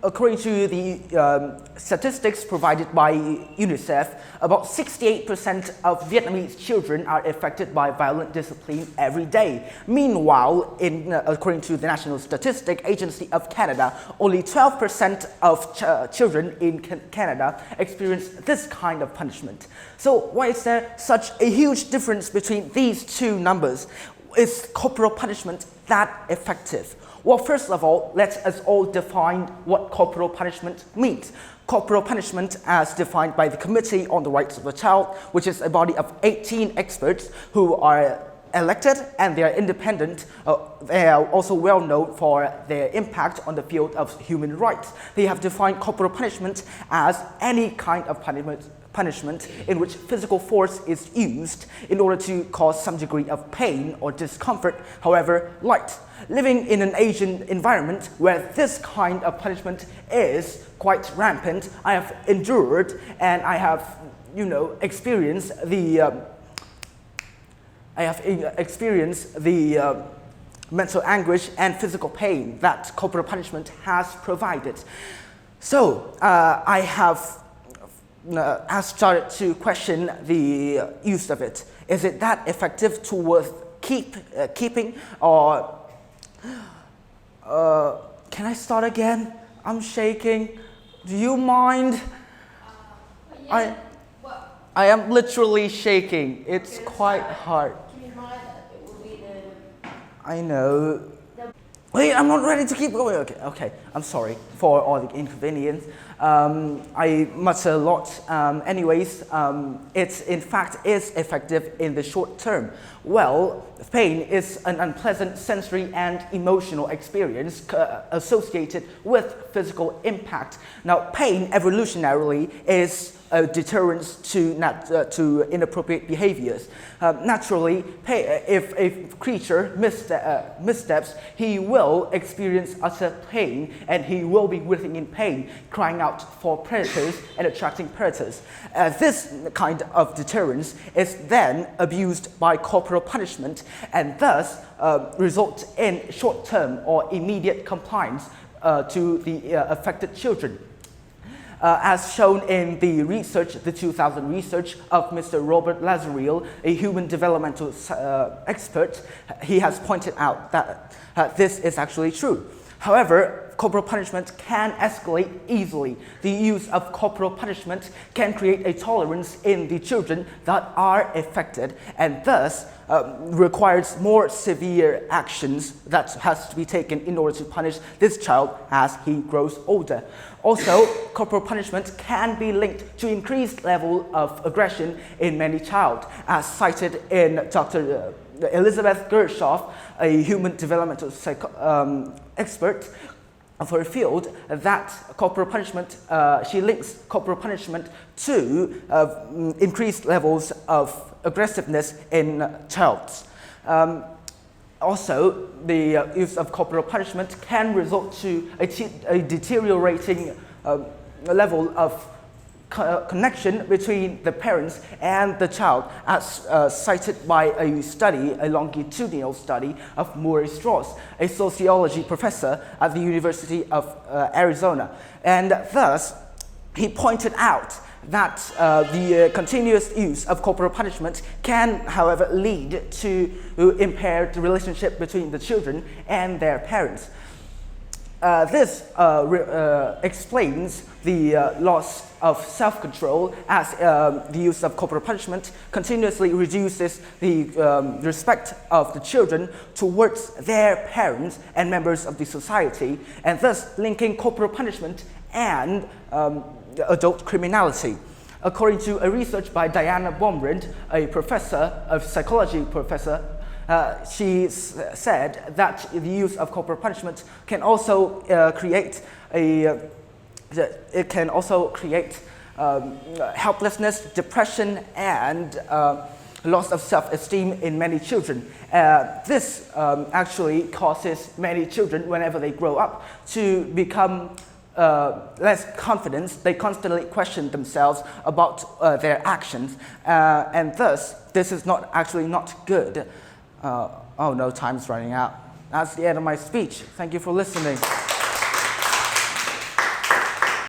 according to the statistics provided by UNICEF, about 68% of Vietnamese children are affected by violent discipline every day. Meanwhile, according to the National Statistics Agency of Canada, only 12% of children in Canada experience this kind of punishment. So why is there such a huge difference between these two numbers? Is corporal punishment that effective? Well, first of all, let us all define what corporal punishment means. Corporal punishment, as defined by the Committee on the Rights of the Child, which is a body of 18 experts who are elected and they are independent. They are also well known for their impact on the field of human rights. They have defined corporal punishment as any kind of punishment in which physical force is used in order to cause some degree of pain or discomfort, however light. Living in an Asian environment where this kind of punishment is quite rampant, I have endured and I have, experienced the mental anguish and physical pain that corporal punishment has provided. So I have started to question the use of it. Is it that effective towards keeping or can I start again? I'm shaking. Do you mind? Yeah. I am literally shaking. It's quite hard. Keep in mind that it will be the... I know. Wait, I'm not ready to keep going. Okay. I'm sorry for all the inconvenience. I mutter a lot. Anyways, it in fact is effective in the short term. Well, pain is an unpleasant sensory and emotional experience associated with physical impact. Now, pain evolutionarily is a deterrence to inappropriate behaviors. Naturally, if a creature missteps, he will experience utter pain and he will be writhing in pain, crying out for predators and attracting predators. This kind of deterrence is then abused by corporal punishment and thus results in short-term or immediate compliance to the affected children. As shown in the research, the 2000 research of Mr. Robert Lazarile, a human developmental expert, he has pointed out that this is actually true. However, corporal punishment can escalate easily. The use of corporal punishment can create a tolerance in the children that are affected and thus requires more severe actions that has to be taken in order to punish this child as he grows older. Also, corporal punishment can be linked to increased level of aggression in many child, as cited in Dr. Elizabeth Gershoff, a human developmental expert of her field, that corporal punishment, she links corporal punishment to increased levels of aggressiveness in childs. Also, the use of corporal punishment can result to a deteriorating level of connection between the parents and the child, as cited by a longitudinal study of Murray Strauss, a sociology professor at the University of Arizona. And thus, he pointed out that the continuous use of corporal punishment can, however, lead to impaired relationship between the children and their parents. This explains the loss of self-control, as the use of corporal punishment continuously reduces the respect of the children towards their parents and members of the society, and thus linking corporal punishment and adult criminality. According to a research by Diana Baumrind, a psychology professor, she said that the use of corporal punishment can also create helplessness, depression, and loss of self-esteem in many children. This actually causes many children, whenever they grow up, to become less confidence. They constantly question themselves about their actions, and thus this is not good. Oh no, time's running out. That's the end of my speech. Thank you for listening.